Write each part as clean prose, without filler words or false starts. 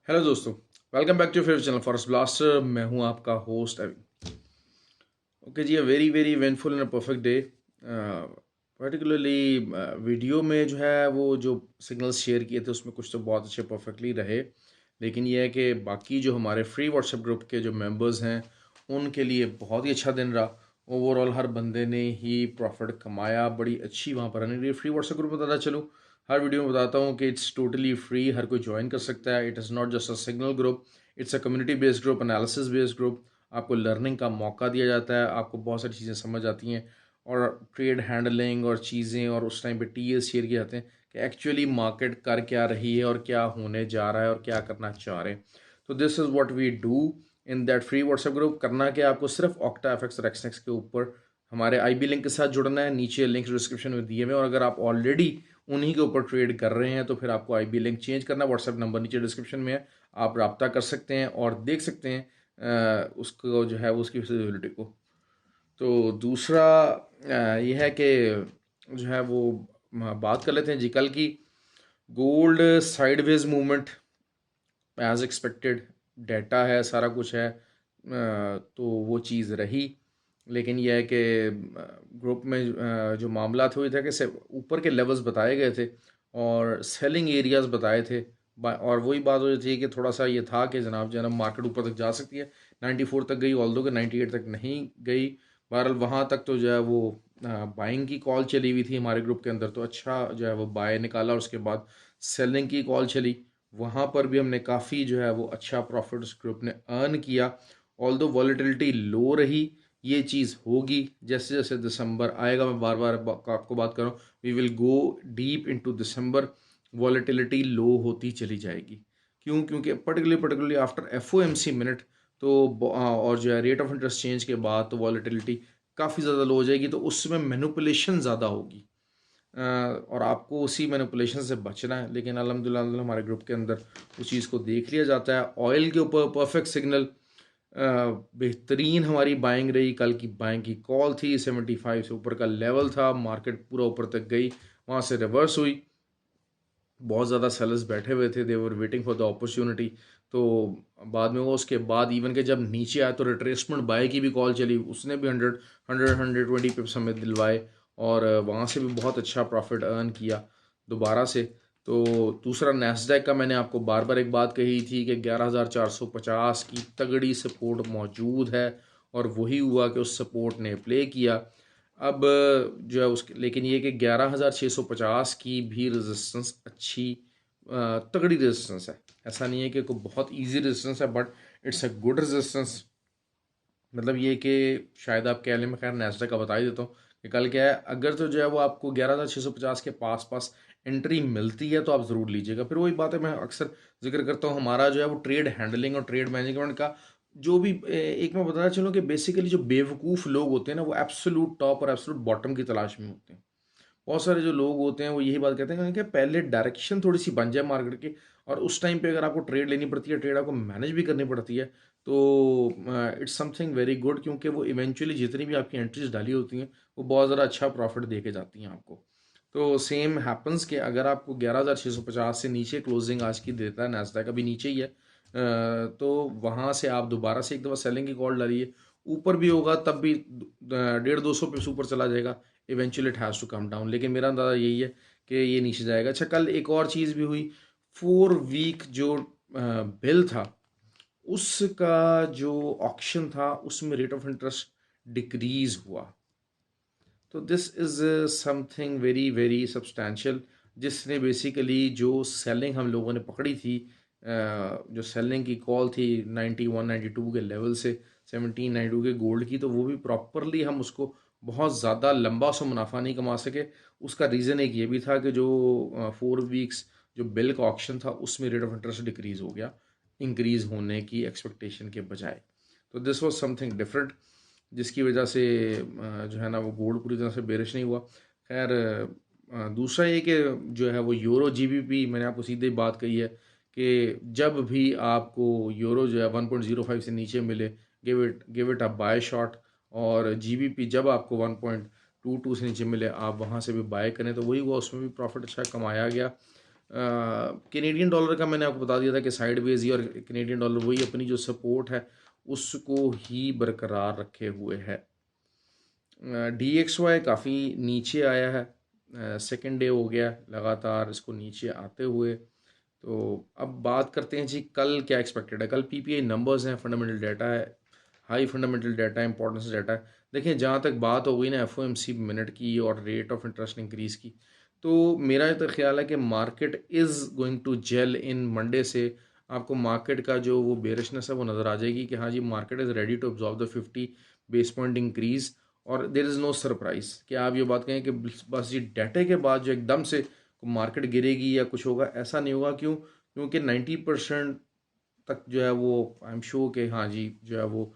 Hello दोस्तों, welcome back to favourite channel Forest Blaster. मैं हूं आपका होस्ट अभी। ओके जी, a very very eventful and a perfect day. Particularly video में जो है वो जो सिग्नल्स शेयर किए थे उसमें कुछ तो बहुत अच्छे परफेक्टली रहे, लेकिन यह है कि बाकी जो हमारे फ्री व्हाट्सएप ग्रुप के जो मेंबर्स हैं उनके लिए बहुत ही अच्छा दिन रहा। ओवरऑल हर बंदे ने ही प्रॉफिट कमाया, बड़ी अच्छी वहाँ पर रनिंग रही। फ्री व्हाट्सएप ग्रुप बताता चलूँ, हर वीडियो में बताता हूँ कि इट्स टोटली फ्री, हर कोई ज्वाइन कर सकता है। It is not just a signal group, it's a community based group, analysis based group. आपको लर्निंग का मौका दिया जाता है, आपको बहुत सारी चीज़ें समझ आती हैं और ट्रेड हैंडलिंग और चीज़ें, और उस टाइम पे टीएस शेयर किए जाते हैं कि एक्चुअली मार्केट कर क्या रही है और क्या होने जा रहा है और क्या करना चाह रहे हैं। तो this is what we do in that free WhatsApp group. करना क्या, आपको सिर्फ ऑक्टा एफएक्स और एक्सनेक्स के ऊपर हमारे आईबी लिंक के साथ जुड़ना है। नीचे लिंक डिस्क्रिप्शन में दिए हुए हैं, और अगर आप ऑलरेडी उन्हीं के ऊपर ट्रेड कर रहे हैं तो फिर आपको आईबी लिंक चेंज करना। व्हाट्सएप नंबर नीचे डिस्क्रिप्शन में है, आप रब्ता कर सकते हैं और देख सकते हैं उसको जो है उसकी फिजिबिलिटी को। तो दूसरा यह है कि जो है वो बात कर लेते हैं जी कल की। Gold sideways movement as expected, data है, सारा कुछ है, तो वो चीज़ रही। लेकिन यह है कि ग्रुप में जो मामला थे वो था कि ऊपर के लेवल्स बताए गए थे और सेलिंग एरियाज बताए थे। और वही बात हो रही थी कि थोड़ा सा ये था कि जनाब मार्केट ऊपर तक जा सकती है। 94 तक गई, ऑल्दो कि 98 तक नहीं गई। बहरहाल वहाँ तक तो जो है वो बाइंग की कॉल चली हुई थी हमारे ग्रुप के अंदर, तो अच्छा जो है वो बाय निकाला। और उसके बाद सेलिंग की कॉल चली, वहाँ पर भी हमने काफ़ी जो है वो अच्छा प्रॉफिट उस ग्रुप ने अर्न किया। ऑल्दो वॉलेटिलिटी लो रही, ये चीज़ होगी जैसे जैसे दिसंबर आएगा। मैं बार बार आपको बात कर रहा हूँ, we will go deep into December. Volatility लो होती चली जाएगी। क्यों? क्योंकि पर्टिकुलरली आफ्टर एफओएमसी मिनट तो और जो है रेट ऑफ इंटरेस्ट चेंज के बाद तो वॉलेटिलिटी काफ़ी ज़्यादा लो हो जाएगी, तो उसमें मैनिपुलेशन ज़्यादा होगी। और आपको उसी मैनिपुलेशन से बचना है। लेकिन अल्हम्दुलिल्लाह हमारे ग्रुप के अंदर उस चीज़ को देख लिया जाता है। ऑयल के ऊपर परफेक्ट सिग्नल, बेहतरीन हमारी बाइंग रही। कल की बाइंग की कॉल थी, 75 से ऊपर का लेवल था, मार्केट पूरा ऊपर तक गई, वहाँ से रिवर्स हुई। बहुत ज़्यादा सेलर्स बैठे हुए थे, they were waiting for the opportunity. तो बाद में वो उसके बाद इवन के जब नीचे आया तो रिट्रेसमेंट बाय की भी कॉल चली, उसने भी 100 पिप्स हमें दिलवाए और वहाँ से भी बहुत अच्छा प्रॉफिट अर्न किया दोबारा से। तो दूसरा नैस्डैक का मैंने आपको बार बार एक बात कही थी कि 11,450 की तगड़ी सपोर्ट मौजूद है, और वही हुआ कि उस सपोर्ट ने प्ले किया। अब जो है उसके, लेकिन ये कि 11,650 की भी रेजिस्टेंस अच्छी तगड़ी रेजिस्टेंस है। ऐसा नहीं है कि कोई बहुत इजी रेजिस्टेंस है, but it's a good resistance. मतलब ये कि शायद आप कह लें, मैं खैर नेस्डा का बता ही देता हूँ कि कल क्या है, अगर तो जो है वो आपको 11,650 के पास पास एंट्री मिलती है तो आप ज़रूर लीजिएगा। फिर वही बात है, मैं अक्सर जिक्र करता हूँ, हमारा जो है वो ट्रेड हैंडलिंग और ट्रेड मैनेजमेंट का जो भी एक मैं बताना चलूँ कि बेसिकली जो बेवकूफ़ लोग होते हैं ना, वो एब्सोल्यूट टॉप और एब्सोल्यूट बॉटम की तलाश में होते हैं। बहुत सारे जो लोग होते हैं वो यही बात कहते हैं कि पहले डायरेक्शन थोड़ी सी बन जाए मार्केट की, और उस टाइम पे अगर आपको ट्रेड लेनी पड़ती है, ट्रेड आपको मैनेज भी करनी पड़ती है, तो इट्स समथिंग वेरी गुड, क्योंकि वो इवेंचुअली जितनी भी आपकी एंट्रीज डाली होती हैं वो बहुत ज़्यादा अच्छा प्रॉफिट दे के जाती हैं आपको। तो सेम हैपन्स कि अगर आपको 11,650 से नीचे क्लोजिंग आज की देता है, नास्डैक अभी नीचे ही है, तो वहाँ से आप दोबारा से एक दफ़ा सेलिंग की कॉल डालिए। ऊपर भी होगा तब भी 150-200 पे ऊपर चला जाएगा, eventually it has to come down. लेकिन मेरा अंदाज़ा यही है कि ये नीचे जाएगा। अच्छा, कल एक और चीज़ भी हुई, 4 वीक जो बिल था उसका जो ऑक्शन था उसमें रेट ऑफ इंटरेस्ट डिक्रीज हुआ। तो this is something very very substantial, जिसने बेसिकली जो सेलिंग हम लोगों ने पकड़ी थी, जो सेलिंग की कॉल थी 91 92 के लेवल से 17 92 के गोल्ड की, तो वो भी प्रॉपरली हम उसको बहुत ज़्यादा लंबा सा मुनाफा नहीं कमा सके। उसका रीज़न एक ये भी था कि जो 4 वीक्स जो बिल का ऑक्शन था उसमें रेट ऑफ इंटरेस्ट डिक्रीज़ हो गया, इंक्रीज़ होने की एक्सपेक्टेशन के बजाय। तो दिस वॉज समथिंग डिफरेंट, जिसकी वजह से जो है ना वो गोल्ड पूरी तरह से बेरिश नहीं हुआ। खैर, दूसरा ये कि जो है वो यूरो जीबीपी, मैंने आपको सीधे बात कही है कि जब भी आपको यूरो जो है 1.05 से नीचे मिले, give it a buy shot. और जीबीपी जब आपको 1.22 से नीचे मिले, आप वहाँ से भी बाय करें। तो वही हुआ, उसमें भी प्रॉफिट अच्छा कमाया गया। कैनेडियन डॉलर का मैंने आपको बता दिया था कि साइड वेज ही, और कैनेडियन डॉलर वही अपनी जो सपोर्ट है उसको ही बरकरार रखे हुए है। DXY काफ़ी नीचे आया है, सेकेंड डे हो गया लगातार इसको नीचे आते हुए। तो अब बात करते हैं जी कल क्या एक्सपेक्टेड है। कल PPI नंबर्स हैं, फंडामेंटल डाटा है, हाई फंडामेंटल डाटा है, इंपॉर्टेंस डाटा है। देखिए जहाँ तक बात हो गई ना FOMC मिनट की और रेट ऑफ इंटरेस्ट इंक्रीज़ की, तो मेरा तो ख्याल है कि market is going to gel in Monday से। आपको मार्केट का जो वो बेरिशनेस है वो नज़र आ जाएगी कि हाँ जी market is ready to observe the 50 base point increase. और देर इज़ नो सरप्राइज़ कि आप ये बात कहें कि बस ये डाटे के बाद जो एकदम से मार्केट गिरेगी या कुछ होगा, ऐसा नहीं होगा। क्यों? क्योंकि 90% तक जो है वो आई एम श्योर कि हाँ जी जो है वो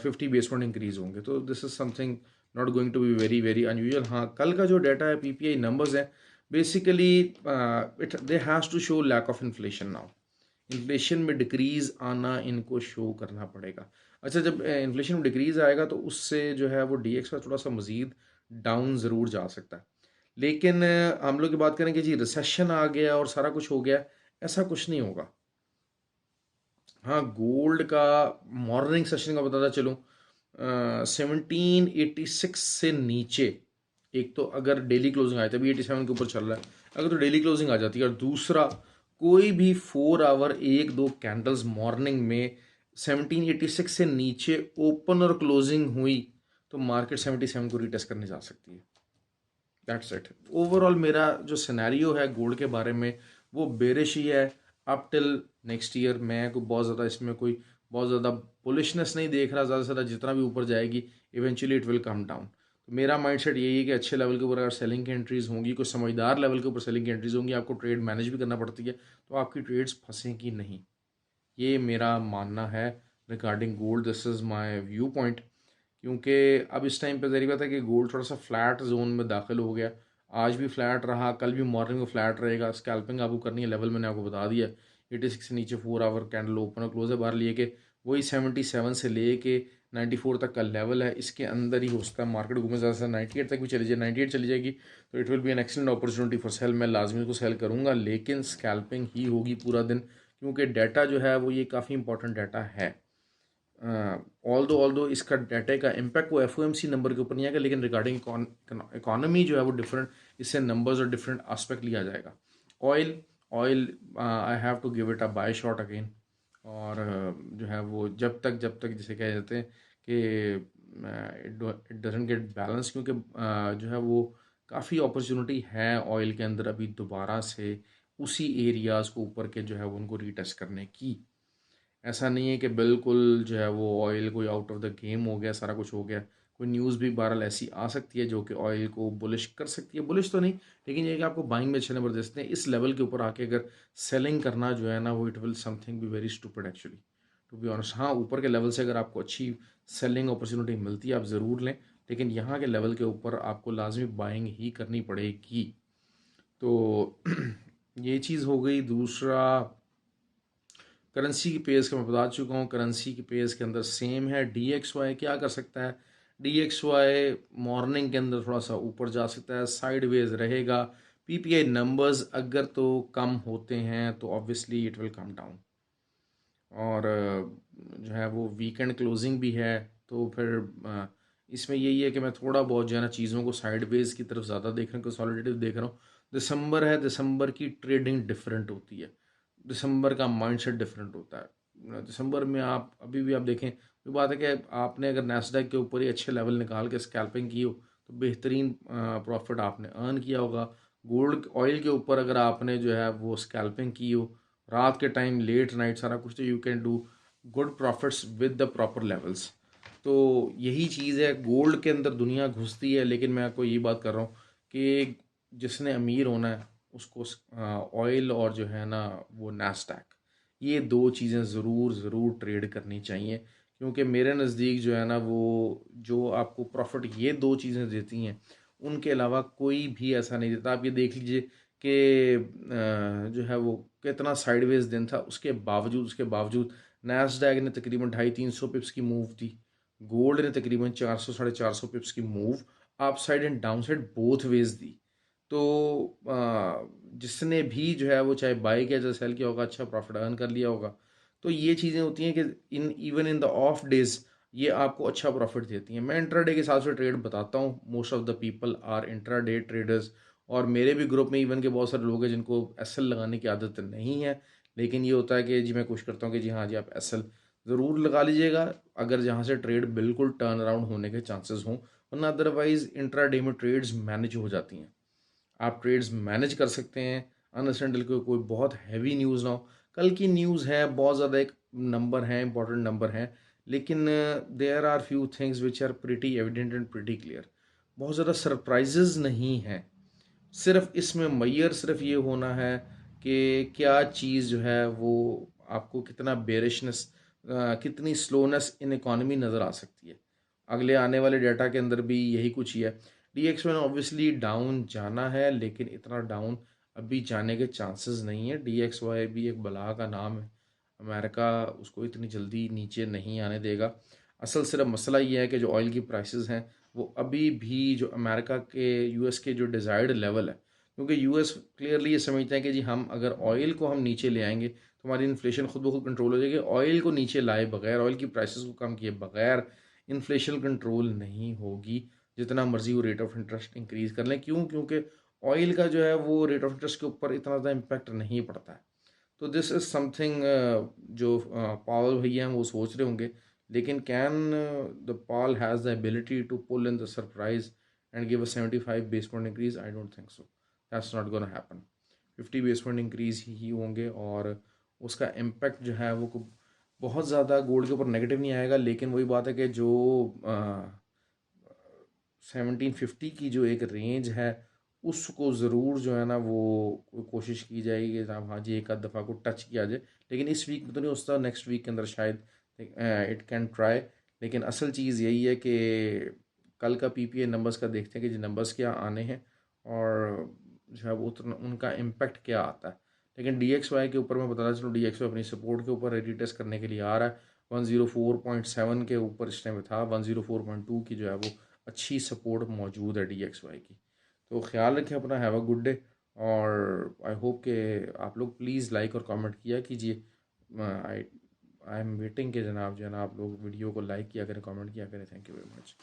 50 बेस पॉइंट इंक्रीज होंगे। तो this is something not going to be very very unusual. हाँ कल का जो डाटा है PPI नंबर्स है basically it they has to show lack of inflation now. Inflation में डिक्रीज़ आना इनको शो करना पड़ेगा। अच्छा जब इन्फ्लेशन में डिक्रीज़ आएगा तो उससे जो है वो DX का थोड़ा सा मज़ीद डाउन ज़रूर जा सकता है। लेकिन हम लोग की बात करें कि जी रिसेशन आ गया और सारा कुछ हो गया, ऐसा कुछ नहीं होगा। हाँ गोल्ड का मॉर्निंग सेशन का बताता चलूँ, 1786 से नीचे एक तो अगर डेली क्लोजिंग आए, तभी 87 के ऊपर चल रहा है, अगर तो डेली क्लोजिंग आ जाती है, और दूसरा कोई भी 4 आवर एक दो कैंडल्स मॉर्निंग में 1786 से नीचे ओपन और क्लोजिंग हुई तो मार्केट 77 को रीटेस्ट करने जा सकती है। That's it. ओवरऑल मेरा जो सिनेरियो है गोल्ड के बारे में वो बेरिश ही है अप टिल नेक्स्ट ईयर। मैं कोई बहुत ज़्यादा इसमें कोई बहुत ज़्यादा बुलिशनेस नहीं देख रहा। ज़्यादा से ज़्यादा जितना भी ऊपर जाएगी eventually it will come down. तो मेरा माइंडसेट यही है कि अच्छे लेवल के ऊपर अगर सेलिंग की एंट्रीज होंगी, कोई समझदार लेवल के ऊपर सेलिंग की एंट्रीज होंगी, आपको ट्रेड मैनेज भी करना पड़ती है, तो आपकी ट्रेड्स फंसेंगी नहीं। ये मेरा मानना है regarding gold. This is my view point. क्योंकि अब इस टाइम पे ज़रूरी बात है कि गोल्ड थोड़ा सा फ्लैट जोन में दाखिल हो गया। आज भी फ्लैट रहा, कल भी मॉर्निंग में फ्लैट रहेगा। स्कैल्पिंग आपको करनी है, लेवल मैंने आपको बता दिया। 86 से नीचे 4 आवर कैंडल ओपन और क्लोज है, बाहर लिए के वही 77 से ले के 94 तक का लेवल है, इसके अंदर ही हो सकता है मार्केट घूमे। ज़्यादा से 98 तक भी चली जाए, 98 चली जाएगी तो it will be an excellent opportunity for sale. मैं लाजमी को सेल करूँगा, लेकिन स्कैल्पिंग ही होगी पूरा दिन, क्योंकि डाटा जो है वो ये काफ़ी इंपॉर्टेंट डाटा है। ऑल दो इसका डाटा का इम्पैक्ट वो FOMC नंबर के ऊपर नहीं आएगा, लेकिन रिगार्डिंग इकोनॉमी जो है वो डिफरेंट, इससे नंबर्स और डिफरेंट आस्पेक्ट लिया जाएगा। Oil oil I have to give it a buy shot again. और जो है वो जब तक जिसे कह जाते हैं कि इट डजंट गेट बैलेंस, क्योंकि जो है वो काफ़ी अपॉर्चुनिटी है ऑयल के अंदर अभी दोबारा से उसी एरियाज़ को ऊपर के जो है वो उनको रीटेस्ट करने की। ऐसा नहीं है कि बिल्कुल जो है वो ऑयल कोई आउट ऑफ द गेम हो गया, सारा कुछ हो गया। कोई न्यूज़ भी बहरहाल ऐसी आ सकती है जो कि ऑयल को बुलिश कर सकती है, बुलिश तो नहीं, लेकिन ये कि आपको बाइंग में अच्छे नंबर दे सकते हैं। इस लेवल के ऊपर आके अगर सेलिंग करना जो है ना वो it will something be very stupid actually, to be honest. हाँ ऊपर के लेवल से अगर आपको अच्छी सेलिंग अपॉर्चुनिटी मिलती है आप ज़रूर लें, लेकिन यहाँ के लेवल के ऊपर आपको लाजमी बाइंग ही करनी पड़ेगी। तो ये चीज़ हो गई। दूसरा करेंसी की पेज का मैं बता चुका हूँ, करेंसी की पेज के अंदर सेम है। DXY क्या कर सकता है? DXY मॉर्निंग के अंदर थोड़ा सा ऊपर जा सकता है, साइडवेज रहेगा। PPI नंबर्स अगर तो कम होते हैं तो obviously it will come down. और जो है वो वीकेंड क्लोजिंग भी है, तो फिर इसमें यही है कि मैं थोड़ा बहुत जो है ना चीज़ों को साइडवेज की तरफ ज़्यादा देख रहा हूँ, कंसोलिडेटिव देख रहा हूँ। दिसंबर है, दिसंबर की ट्रेडिंग डिफरेंट होती है, दिसंबर का माइंडसेट डिफरेंट होता है। दिसंबर में आप अभी भी आप देखें, वो बात है कि आपने अगर नैस्डैक के ऊपर ही अच्छे लेवल निकाल के स्कैल्पिंग की हो तो बेहतरीन प्रॉफिट आपने अर्न किया होगा। गोल्ड ऑयल के ऊपर अगर आपने जो है वो स्कैल्पिंग की हो रात के टाइम, लेट नाइट, सारा कुछ, तो you can do good profits with the proper levels. तो यही चीज़ है, गोल्ड के अंदर दुनिया घुसती है, लेकिन मैं आपको यही बात कर रहा हूँ कि जिसने अमीर होना है उसको ऑयल और जो है ना वो नैस्डैक, ये दो चीज़ें ज़रूर ज़रूर ट्रेड करनी चाहिए। क्योंकि मेरे नज़दीक जो है ना वो जो आपको प्रॉफिट ये दो चीज़ें देती हैं, उनके अलावा कोई भी ऐसा नहीं देता। आप ये देख लीजिए कि जो है वो कितना साइडवेज दिन था, उसके बावजूद नैस्डैक ने तकरीबन 250-300 पिप्स की मूव दी, गोल्ड ने तकरीबन 400 साढ़े 400 पिप्स की move upside and downside both ways दी। तो जिसने भी जो है वो चाहे बाई किया चाहे सेल किया होगा, अच्छा प्रॉफिट अर्न कर लिया होगा। तो ये चीज़ें होती हैं कि even in the of days ये आपको अच्छा प्रॉफिट देती हैं। मैं इंट्राडे के हिसाब से ट्रेड बताता हूँ। Most of the people are intraday traders, और मेरे भी ग्रुप में इवन के बहुत सारे लोग हैं जिनको एसएल लगाने की आदत नहीं है। लेकिन ये होता है कि जी मैं कोशिश करता हूँ कि जी हाँ जी आप एसएल ज़रूर लगा लीजिएगा, अगर जहाँ से ट्रेड बिल्कुल टर्न अराउंड होने के चांसेस हों, वरना अदरवाइज इंट्राडे में ट्रेड्स मैनेज हो जाती हैं। आप ट्रेड्स मैनेज कर सकते हैं अनसेंटल कोई बहुत हैवी न्यूज़ ना हो। कल की न्यूज़ है, बहुत ज़्यादा एक नंबर है, इंपॉर्टेंट नंबर है, लेकिन there are few things which are pretty evident and pretty clear. बहुत ज़्यादा सरप्राइजेज नहीं हैं। सिर्फ इसमें मैयर सिर्फ ये होना है कि क्या चीज़ जो है वो आपको कितना बेरिशनेस, कितनी स्लोनेस इन इकॉनमी नज़र आ सकती है। अगले आने वाले डाटा के अंदर भी यही कुछ ही है। DXY ने ऑब्वियसली डाउन जाना है, लेकिन इतना डाउन अभी जाने के चांसेस नहीं है। DXY भी एक बला का नाम है, अमेरिका उसको इतनी जल्दी नीचे नहीं आने देगा। असल सिर्फ मसला ये है कि जो ऑयल की प्राइसेस हैं वो अभी भी जो अमेरिका के, यूएस के जो डिज़ायर्ड लेवल है, क्योंकि यूएस क्लियरली ये समझते हैं कि जी हम अगर ऑयल को हम नीचे ले आएंगे तो हमारी इन्फ्लेशन खुद ब खुद कंट्रोल हो जाएगी। ऑयल को नीचे लाए बगैर, ऑयल की प्राइसेस को कम किए बगैर इन्फ्लेशन कंट्रोल नहीं होगी, जितना मर्जी वो रेट ऑफ इंटरेस्ट इंक्रीज़ कर लें। क्यों? क्योंकि ऑयल का जो है वो रेट ऑफ इंटरेस्ट के ऊपर इतना ज़्यादा इम्पैक्ट नहीं पड़ता है। तो दिस इज़ समथिंग जो पावल भैया हैं वो सोच रहे होंगे, लेकिन can the Powell has the ability to pull in the surprise and give a 75 base point increase? I don't think so, that's not gonna happen. 50 base point increase ही होंगे, और उसका इम्पैक्ट जो है वो बहुत ज़्यादा गोल्ड के ऊपर नेगेटिव नहीं आएगा। लेकिन वही बात है कि जो 1750 की जो एक रेंज है उसको ज़रूर जो है ना वो कोशिश की जाएगी कि हाँ जी एक आध दफ़ा को टच किया जाए। लेकिन इस वीक में तो नहीं हो सकता, नेक्स्ट वीक के अंदर शायद इट कैन ट्राई। लेकिन असल चीज़ यही है कि कल का PPI नंबर्स का देखते हैं कि जो नंबर्स क्या आने हैं, और जो है वो उतना उनका इम्पैक्ट क्या आता है। लेकिन DXY के ऊपर मैं बताना चलूँ, DXY अपनी सपोर्ट के ऊपर रीटेस्ट करने के लिए आ रहा है। 104.7 के ऊपर इस टाइम था, 104.2 की जो है वो अच्छी सपोर्ट मौजूद है DXY की। तो ख्याल रखें अपना, हैव अ गुड डे, और आई होप कि आप लोग प्लीज़ लाइक और कमेंट किया कीजिए। आई आई एम वेटिंग कि जनाब जो है ना आप लोग वीडियो को लाइक किया करें, कमेंट किया करें। Thank you very much.